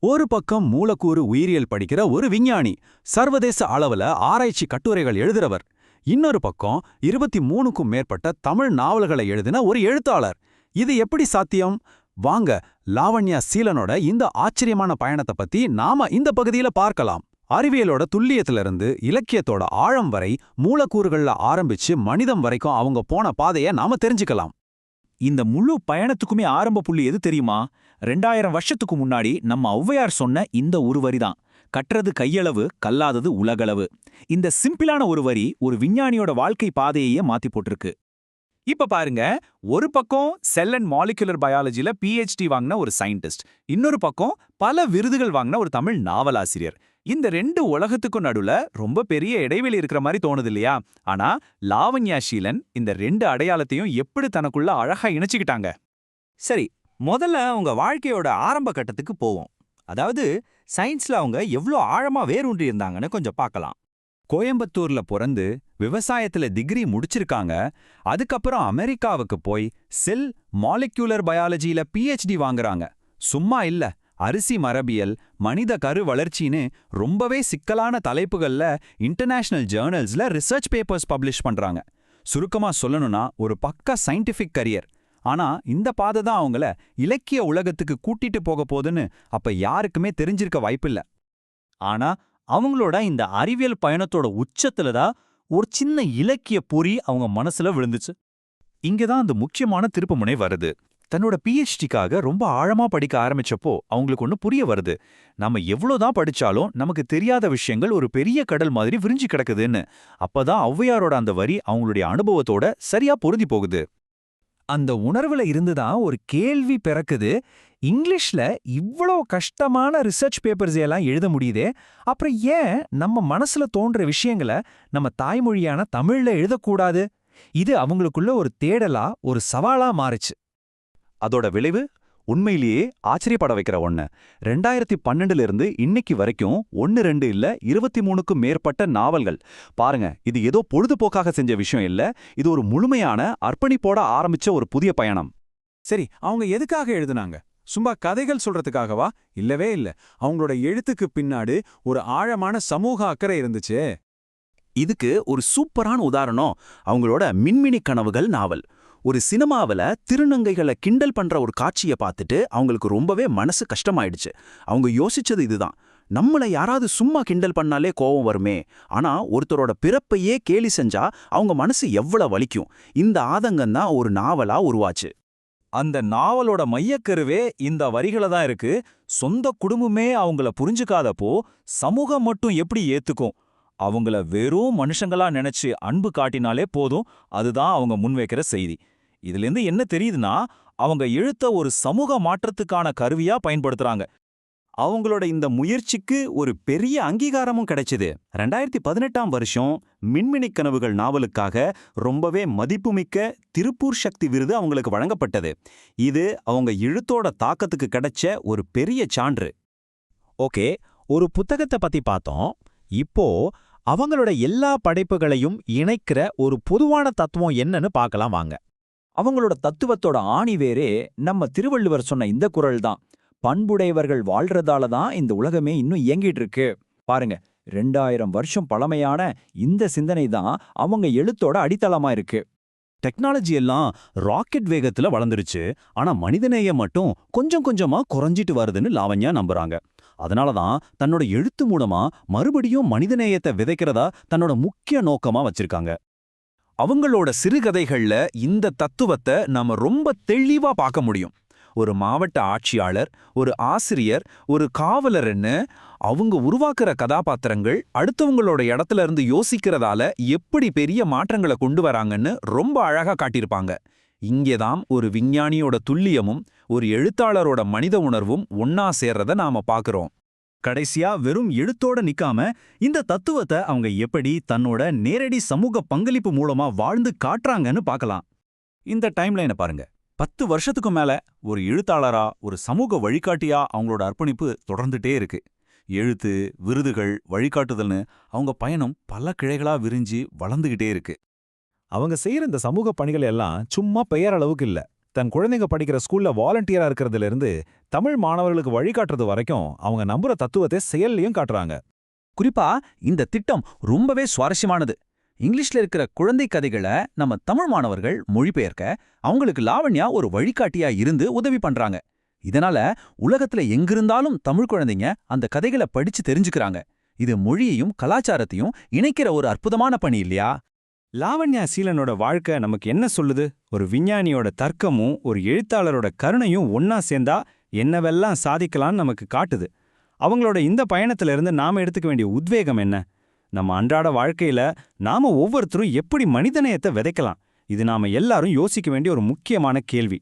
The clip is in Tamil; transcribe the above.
ஒரு பக்கம் மூலக்கூறு உயிரியல் படிக்கிற ஒரு விஞ்ஞானி, சர்வதேச அளவுல ஆராய்ச்சி கட்டுரைகள் எழுதுறவர். இன்னொரு பக்கம் 23க்கும் மேற்பட்ட தமிழ் நாவல்களை எழுதின ஒரு எழுத்தாளர். இது எப்படி சாத்தியம்? வாங்க, லாவண்யா சீலனோட இந்த ஆச்சரியமான பயணத்தை பத்தி நாம இந்த பகுதியில பார்க்கலாம். அறிவியலோட துல்லியத்திலிருந்து இலக்கியத்தோட ஆழம் வரை, மூலக்கூறுகள்ல ஆரம்பிச்சு மனிதம் வரைக்கும் அவங்க போன பாதையை நாம தெரிஞ்சுக்கலாம். இந்த முழு பயணத்துக்குமே ஆரம்ப புள்ளி எது தெரியுமா? 2000 வருஷத்துக்கு முன்னாடி நம்ம ஔவையார் சொன்ன இந்த ஒரு வரிதான். கற்றது கையளவு, கல்லாதது உலகளவு. இந்த சிம்பிளான ஒரு வரி ஒரு விஞ்ஞானியோட வாழ்க்கை பாதையையே மாத்தி போட்டிருக்கு. இப்ப பாருங்க, ஒரு பக்கம் செல் அண்ட் மாலிகுலர் பயாலஜில PhD வாங்கின ஒரு சயின்டிஸ்ட், இன்னொரு பக்கம் பல விருதுகள் வாங்கின ஒரு தமிழ் நாவலாசிரியர். இந்த ரெண்டு உலகத்துக்கும் நடுவுல ரொம்ப பெரிய இடைவெளி இருக்கிற மாதிரி தோணுது இல்லையா? ஆனா லாவண்யா ஷீலன் இந்த ரெண்டு அடையாளத்தையும் எப்படி தனக்குள்ள அழகா இணைச்சுக்கிட்டாங்க. சரி, முதல்ல அவங்க வாழ்க்கையோட ஆரம்ப கட்டத்துக்கு போவோம். அதாவது சயின்ஸ்ல அவங்க எவ்வளோ ஆழமா வேரூன்றி இருந்தாங்கன்னு கொஞ்சம் பார்க்கலாம். கோயம்புத்தூர்ல பிறந்து விவசாயத்துல டிகிரி முடிச்சிருக்காங்க. அதுக்கப்புறம் அமெரிக்காவுக்கு போய் செல் மாலிகுலர் பயாலஜில PhD வாங்குறாங்க. சும்மா இல்ல, அரிசி மரபியல், மனித கரு வளர்ச்சின்னு ரொம்பவே சிக்கலான தலைப்புகள்ல இன்டர்நேஷனல் ஜேர்னல்ஸ்ல ரிசர்ச் பேப்பர்ஸ் பப்ளிஷ் பண்றாங்க. சுருக்கமா சொல்லணும்னா ஒரு பக்கா சயின்டிஃபிக் கரியர். ஆனா இந்த பாதை தான் அவங்கள இலக்கிய உலகத்துக்கு கூட்டிட்டு போக போதுன்னு அப்ப யாருக்குமே தெரிஞ்சிருக்க வாய்ப்பில்ல. ஆனா அவங்களோட இந்த அறிவியல் பயணத்தோட உச்சத்துல தான் ஒரு சின்ன இலக்கிய பொறி அவங்க மனசுல விழுந்துச்சு. இங்கதான் அந்த முக்கியமான திருப்புமுனை வருது. தன்னோட PhDக்காக ரொம்ப ஆழமா படிக்க ஆரம்பிச்சப்போ அவங்களுக்கு ஒன்று புரிய வருது. நம்ம எவ்வளோதான் படிச்சாலும் நமக்கு தெரியாத விஷயங்கள் ஒரு பெரிய கடல் மாதிரி விரிஞ்சு கிடக்குதுன்னு. அப்பதான் ஔவையாரோட அந்த வரி அவங்களுடைய அனுபவத்தோட சரியா பொருந்தி போகுது. அந்த உணர்வுல இருந்துதான் ஒரு கேள்வி பிறக்குது. இங்கிலீஷ்ல இவ்வளோ கஷ்டமான ரிசர்ச் பேப்பர்ஸ் எல்லாம் எழுத முடியுதே, அப்புறம் ஏன் நம்ம மனசுல தோன்ற விஷயங்களை நம்ம தாய்மொழியான தமிழ்ல எழுதக்கூடாது? இது அவங்களுக்குள்ள ஒரு தேடலா, ஒரு சவாலா மாறுச்சு. அதோட விளைவு உண்மையிலேயே ஆச்சரியப்பட வைக்கிற ஒண்ணு. 2012 இருந்து இன்னைக்கு வரைக்கும் 1-2 இல்ல 23க்கும் மேற்பட்ட நாவல்கள். பாருங்க, இது ஏதோ பொழுதுபோக்காக செஞ்ச விஷயம் இல்ல, இது ஒரு முழுமையான அர்ப்பணிப்போட ஆரம்பிச்ச ஒரு புதிய பயணம். சரி, அவங்க எதுக்காக எழுதுனாங்க? சும்மா கதைகள் சொல்றதுக்காகவா? இல்லவே இல்ல. அவங்களோட எழுத்துக்கு பின்னாடி ஒரு ஆழமான சமூக அக்கறை இருந்துச்சு. இதுக்கு ஒரு சூப்பரான உதாரணம் அவங்களோட மின்மினி கனவுகள் நாவல். ஒரு சினிமாவில் திருநங்கைகளை கிண்டல் பண்ற ஒரு காட்சியை பார்த்துட்டு அவங்களுக்கு ரொம்பவே மனசு கஷ்டமாயிடுச்சு. அவங்க யோசிச்சது இதுதான், நம்மளை யாராவது சும்மா கிண்டல் பண்ணாலே கோபம் வருமே, ஆனா ஒருத்தரோட பிறப்பையே கேலி செஞ்சா அவங்க மனசு எவ்வளவு வலிக்கும். இந்த ஆதங்கம் தான் ஒரு நாவலா உருவாச்சு. அந்த நாவலோட மையக்கருவே இந்த வரிகளை தான் இருக்கு. சொந்த குடும்பமே அவங்கள புரிஞ்சுக்காதப்போ சமூகம் மட்டும் எப்படி ஏத்துக்கும்? அவங்கள வெறும் மனுஷங்களா நினைச்சு அன்பு காட்டினாலே போதும். அதுதான் அவங்க முன்வைக்கிற செய்தி. இதுலேருந்து என்ன தெரியுதுன்னா, அவங்க எழுத்த ஒரு சமூக மாற்றத்துக்கான கருவியா பயன்படுத்துறாங்க. அவங்களோட இந்த முயற்சிக்கு ஒரு பெரிய அங்கீகாரமும் கிடைச்சது. 2018ஆம் வருஷம் மின்மினி கனவுகள் நாவலுக்காக ரொம்பவே மதிப்புமிக்க திருப்பூர் சக்தி விருது அவங்களுக்கு வழங்கப்பட்டது. இது அவங்க எழுத்தோட தாக்கத்துக்கு கிடைச்ச ஒரு பெரிய சான்று. ஓகே, ஒரு புத்தகத்தை பத்தி பார்த்தோம். இப்போ அவங்களோட எல்லா படைப்புகளையும் இணைக்கிற ஒரு பொதுவான தத்துவம் என்னன்னு பார்க்கலாம் வாங்க. அவங்களோட தத்துவத்தோட ஆணிவேரே நம்ம திருவள்ளுவர் சொன்ன இந்த குறள் தான். பண்புடையவர்கள் வாழ்றதால தான் இந்த உலகமே இன்னும் இயங்கிட்டு இருக்கு. பாருங்க, 2000 வருஷம் பழமையான இந்த சிந்தனை தான் அவங்க எழுத்தோட அடித்தளமா இருக்கு. டெக்னாலஜி எல்லாம் ராக்கெட் வேகத்துல வளர்ந்துருச்சு, ஆனா மனிதநேயம் மட்டும் கொஞ்சம் கொஞ்சமா குறைஞ்சிட்டு வருதுன்னு லாவண்யா நம்புறாங்க. அதனாலதான் தன்னோட எழுத்து மூலமா மறுபடியும் மனிதநேயத்தை விதைக்கிறதா தன்னோட முக்கிய நோக்கமா வச்சிருக்காங்க. அவங்களோட சிறுகதைகள்ல இந்த தத்துவத்தை நாம ரொம்ப தெளிவா பார்க்க முடியும். ஒரு மாவட்ட ஆட்சியாளர், ஒரு ஆசிரியர், ஒரு காவலர்ன்னு அவங்க உருவாக்குற கதாபாத்திரங்கள் அடுத்தவங்களோட இடத்துல இருந்து யோசிக்கிறதால எப்படி பெரிய மாற்றங்களை கொண்டு வராங்கன்னு ரொம்ப அழகா காட்டியிருப்பாங்க. இங்கேதான் ஒரு விஞ்ஞானியோட துல்லியமும் ஒரு எழுத்தாளரோட மனித உணர்வும் ஒன்னா சேர்றத நாம பாக்குறோம். கடைசியா வெறும் எழுத்தோட நிக்காம இந்த தத்துவத்தை அவங்க எப்படி தன்னோட நேரடி சமூக பங்களிப்பு மூலமா வாழ்ந்து காட்டுறாங்கன்னு பார்க்கலாம். இந்த டைம்லைனை பாருங்க. 10 வருஷத்துக்கு மேல ஒரு எழுத்தாளரா, ஒரு சமூக வழிகாட்டியா அவங்களோட அர்ப்பணிப்பு தொடர்ந்துட்டே இருக்கு. எழுத்து, விருதுகள், வழிகாட்டுதல்னு அவங்க பயணம் பல கிளைகளா விரிஞ்சு வளர்ந்துகிட்டே இருக்கு. அவங்க செய்யற இந்த சமூக பணிகள் எல்லாம் சும்மா பெயரளவுக்கு இல்ல, தன் குழந்தைங்க படிக்கிற ஸ்கூல்ல வாலண்டியரா இருக்கிறதுல இருந்து தமிழ் மாணவர்களுக்கு வழிகாட்டுறது வரைக்கும் அவங்க நம்புற தத்துவத்தை செயல்லையும் காட்டுறாங்க. குறிப்பா இந்த திட்டம் ரொம்பவே சுவாரஸ்யமானது. இங்கிலீஷ்ல இருக்கிற குழந்தை கதைகளை நம்ம தமிழ் மாணவர்கள் மொழிபெயர்க்க அவங்களுக்கு லாவண்யா ஒரு வழிகாட்டியா இருந்து உதவி பண்றாங்க. இதனால உலகத்துல எங்கிருந்தாலும் தமிழ் குழந்தைங்க அந்த கதைகளை படிச்சு தெரிஞ்சுக்கிறாங்க. இது மொழியையும் கலாச்சாரத்தையும் இணைக்கிற ஒரு அற்புதமான பணி இல்லையா? லாவண்யா சீலனோட வாழ்க்கை நமக்கு என்ன சொல்லுது? ஒரு விஞ்ஞானியோட தர்க்கமும் ஒரு எழுத்தாளரோட கருணையும் ஒன்னா சேர்ந்தா என்னவெல்லாம் சாதிக்கலாம்னு நமக்கு காட்டுது. அவங்களோட இந்த பயணத்துல இருந்து நாம எடுத்துக்க வேண்டிய உத்வேகம் என்ன? நம்ம அன்றாட வாழ்க்கையில நாம ஒவ்வொருத்தரும் எப்படி மனிதநேயத்தை விதைக்கலாம்? இது நாம எல்லாரும் யோசிக்க வேண்டிய ஒரு முக்கியமான கேள்வி.